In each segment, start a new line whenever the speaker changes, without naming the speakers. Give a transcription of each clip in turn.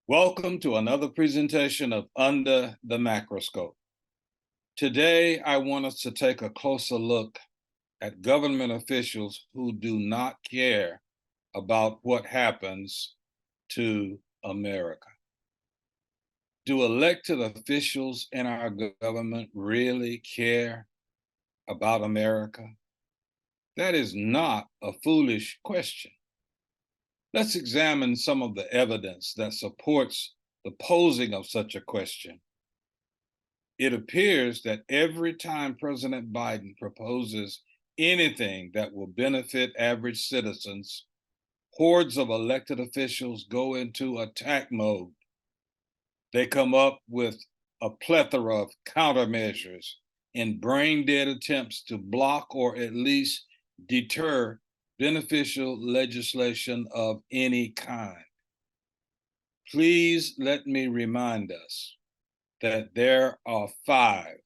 Welcome to another presentation of Under the Macroscope. Today, I want us to take a closer look at government officials who do not care about what happens to America. Do elected officials in our government really care about America? That is not a foolish question. Let's examine some of the evidence that supports the posing of such a question. It appears that every time President Biden proposes anything that will benefit average citizens, hordes of elected officials go into attack mode. They come up with a plethora of countermeasures in brain dead attempts to block or at least deter beneficial legislation of any kind. Please let me remind us that there are five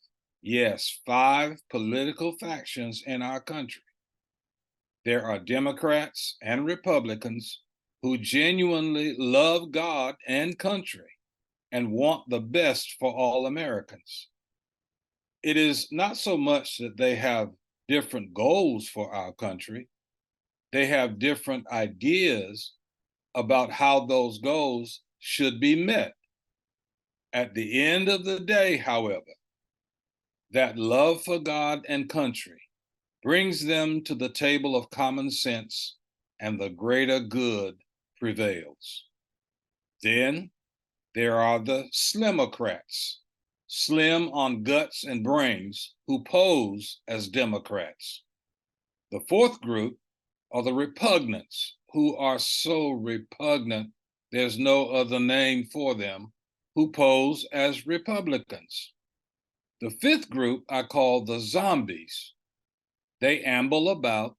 political factions in our country. There are Democrats and Republicans who genuinely love God and country and want the best for all Americans. It is not so much that they have different goals for our country, they have different ideas about how those goals should be met. At the end of the day, however, that love for God and country brings them to the table of common sense and the greater good prevails. Then there are the Slimocrats, slim on guts and brains, who pose as Democrats. The fourth group are the repugnants, who are so repugnant there's no other name for them, who pose as Republicans. The fifth group I call the zombies. They amble about,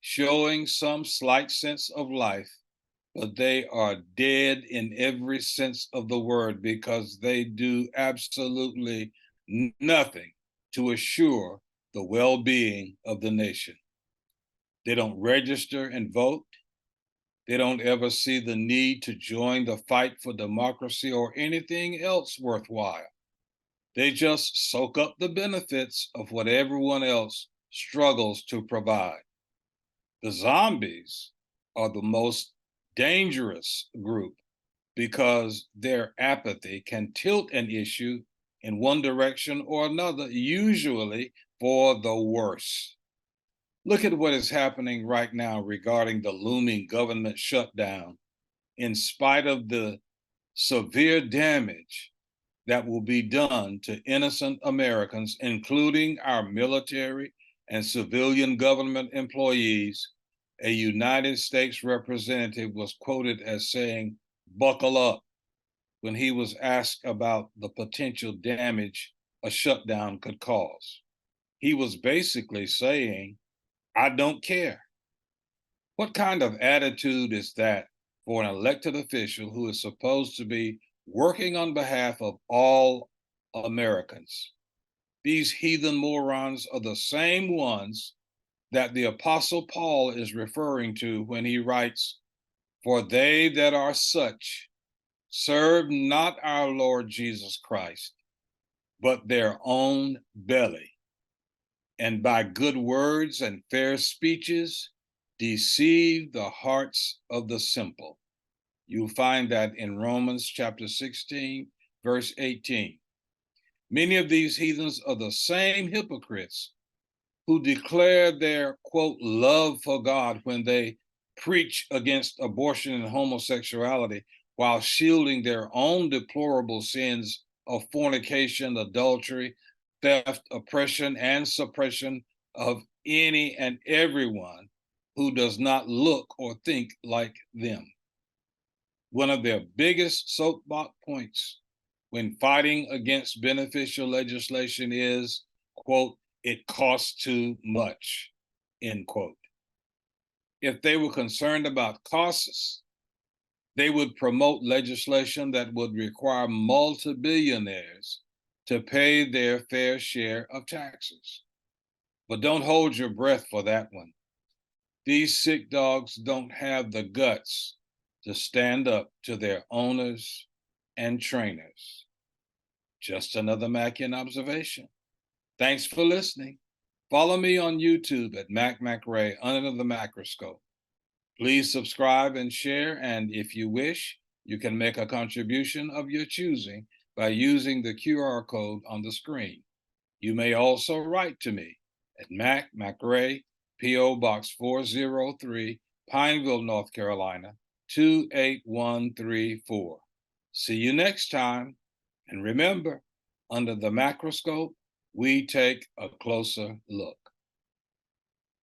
showing some slight sense of life, but they are dead in every sense of the word because they do absolutely nothing to assure the well-being of the nation. They don't register and vote. They don't ever see the need to join the fight for democracy or anything else worthwhile. They just soak up the benefits of what everyone else struggles to provide. The zombies are the most dangerous group because their apathy can tilt an issue in one direction or another, usually for the worse. Look at what is happening right now regarding the looming government shutdown. In spite of the severe damage that will be done to innocent Americans, including our military and civilian government employees, a United States representative was quoted as saying, "Buckle up," when he was asked about the potential damage a shutdown could cause. He was basically saying, "I don't care." What kind of attitude is that for an elected official who is supposed to be working on behalf of all Americans? These heathen morons are the same ones that the Apostle Paul is referring to when he writes, "For they that are such serve not our Lord Jesus Christ, but their own belly, and by good words and fair speeches deceive the hearts of the simple." You'll find that in Romans chapter 16, verse 18. Many of these heathens are the same hypocrites who declare their, quote, love for God when they preach against abortion and homosexuality while shielding their own deplorable sins of fornication, adultery, theft, oppression, and suppression of any and everyone who does not look or think like them. One of their biggest soapbox points when fighting against beneficial legislation is, quote, "it costs too much," end quote. If they were concerned about costs, they would promote legislation that would require multi-billionaires to pay their fair share of taxes. But don't hold your breath for that one. These sick dogs don't have the guts to stand up to their owners and trainers. Just another Mackian observation. Thanks for listening. Follow me on YouTube at MacRay under the Mackroscope. Please subscribe and share, and if you wish, you can make a contribution of your choosing by using the QR code on the screen. You may also write to me at MacRay, P.O. Box 403, Pineville, North Carolina, 28134. See you next time, and remember, under the Mackroscope, we take a closer look.